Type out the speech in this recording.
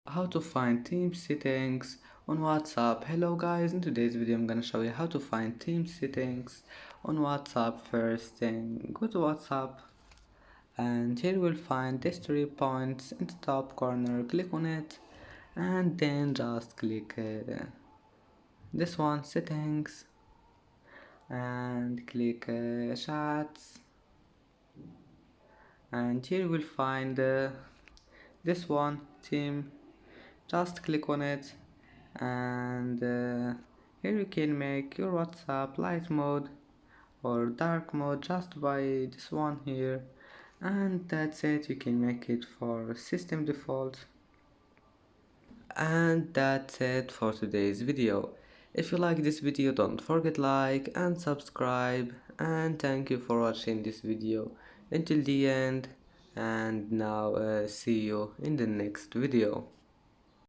How to find team settings on WhatsApp. Hello guys, in today's video I'm gonna show you how to find team settings on WhatsApp. First thing, go to WhatsApp and here you will find these 3 points in the top corner. Click on it and then just click this one, settings, and click chats, and here you will find this one, team. Just click on it and here you can make your WhatsApp light mode or dark mode just by this one here, and that's it. You can make it for system default, and that's it for today's video. If you like this video, don't forget like and subscribe, and thank you for watching this video until the end. And now see you in the next video.